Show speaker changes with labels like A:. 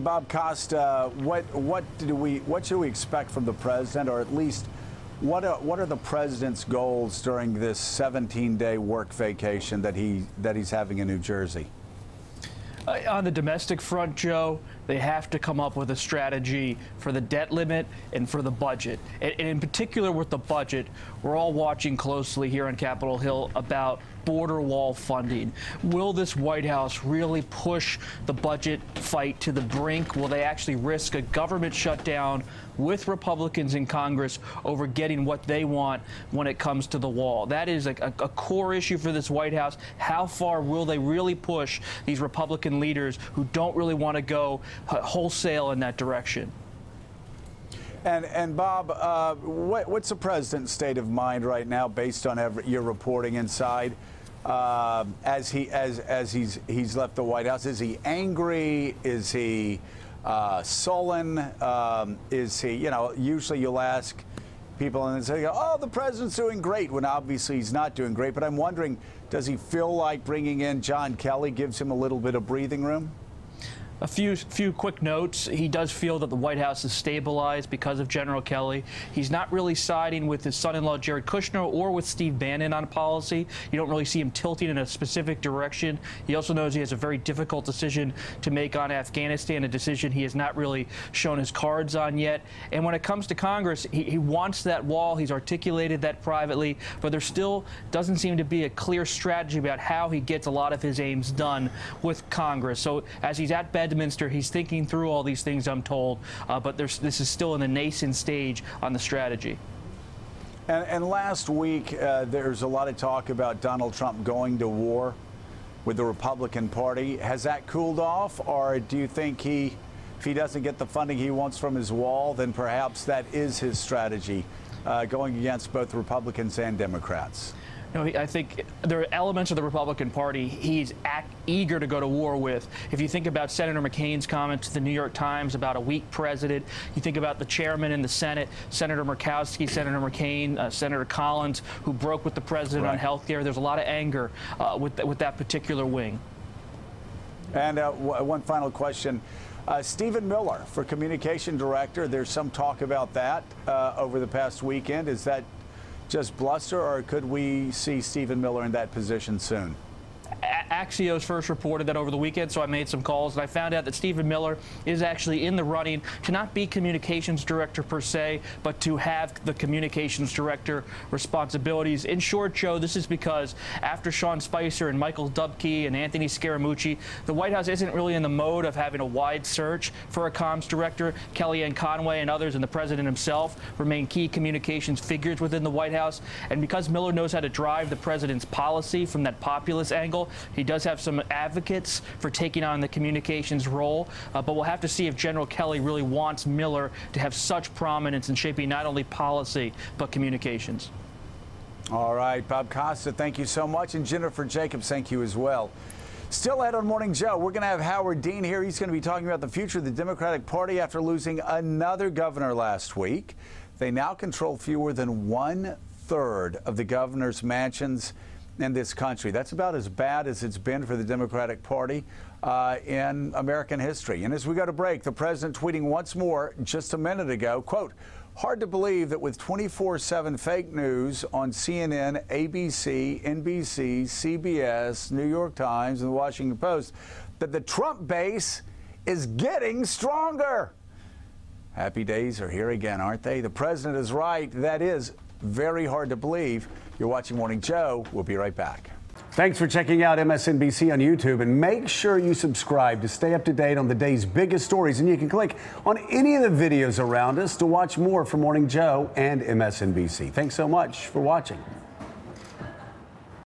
A: Bob Costa, what should we expect from the president, or at least what are the president's goals during this 17-day work vacation that he's having in New Jersey?
B: On the domestic front, Joe, they have to come up with a strategy for the debt limit and for the budget. And in particular with the budget, we're all watching closely here on Capitol Hill about border wall funding. Will this White House really push the budget fight to the brink? Will they actually risk a government shutdown with Republicans in Congress over getting what they want when it comes to the wall? That is a core issue for this White House. How far will they really push these Republican leaders who don't really want to go wholesale in that direction?
A: And Bob, what's the president's state of mind right now, based on your reporting inside, as he's left the White House? Is he angry? Is he sullen? Is he, usually you'll ask people and they say, oh, the president's doing great, when obviously he's not doing great. But I'm wondering, does he feel like bringing in John Kelly gives him a little bit of breathing room?
B: A few quick notes. He does feel that the White House is stabilized because of General Kelly. He's not really siding with his son-in-law Jared Kushner or with Steve Bannon on policy. You don't really see him tilting in a specific direction. He also knows he has a very difficult decision to make on Afghanistan, a decision he has not really shown his cards on yet. And when it comes to Congress, he wants that wall. He's articulated that privately, but there still doesn't seem to be a clear strategy about how he gets a lot of his aims done with Congress. So as he's at Bedminster, he's thinking through all these things, I'm told, but this is still in the nascent stage on the strategy.
A: And last week, there's a lot of talk about Donald Trump going to war with the Republican Party. Has that cooled off, or do you think if he doesn't get the funding he wants from his wall, then perhaps that is his strategy, going against both Republicans and Democrats?
B: No, I think there are elements of the Republican Party he's eager to go to war with. If you think about Senator McCain's comments to the New York Times about a weak president, you think about the chairman in the Senate, Senator Murkowski, Senator McCain, Senator Collins, who broke with the president on health care. There's a lot of anger with that particular wing.
A: And one final question. Stephen Miller for communication director, there's some talk about that over the past weekend. Is that just bluster, or could we see Stephen Miller in that position soon?
B: Axios first reported that over the weekend, so I made some calls, and I found out that Stephen Miller is actually in the running to not be communications director per se, but to have the communications director responsibilities. In short, Joe, this is because after Sean Spicer and Michael Dubke and Anthony Scaramucci, the White House isn't really in the mode of having a wide search for a comms director. Kellyanne Conway and others, and the president himself, remain key communications figures within the White House. And because Miller knows how to drive the president's policy from that populist angle, he does have some advocates for taking on the communications role, but we'll have to see if General Kelly really wants Miller to have such prominence in shaping not only policy, but communications.
A: All right, Bob Costa, thank you so much. And Jennifer Jacobs, thank you as well. Still ahead on Morning Joe, we're going to have Howard Dean here. He's going to be talking about the future of the Democratic Party after losing another governor last week. They now control fewer than 1/3 of the governor's mansions in this country. That's about as bad as it's been for the Democratic Party in American history. And as we go to break, the president tweeting once more just a minute ago, quote, hard to believe that with 24/7 fake news on CNN, ABC, NBC, CBS, New York Times, and the Washington Post, that the Trump base is getting stronger. Happy days are here again, aren't they? The president is right. That is very hard to believe. You're watching Morning Joe. We'll be right back. Thanks for checking out MSNBC on YouTube, and make sure you subscribe to stay up to date on the day's biggest stories. And you can click on any of the videos around us to watch more from Morning Joe and MSNBC. Thanks so much for watching.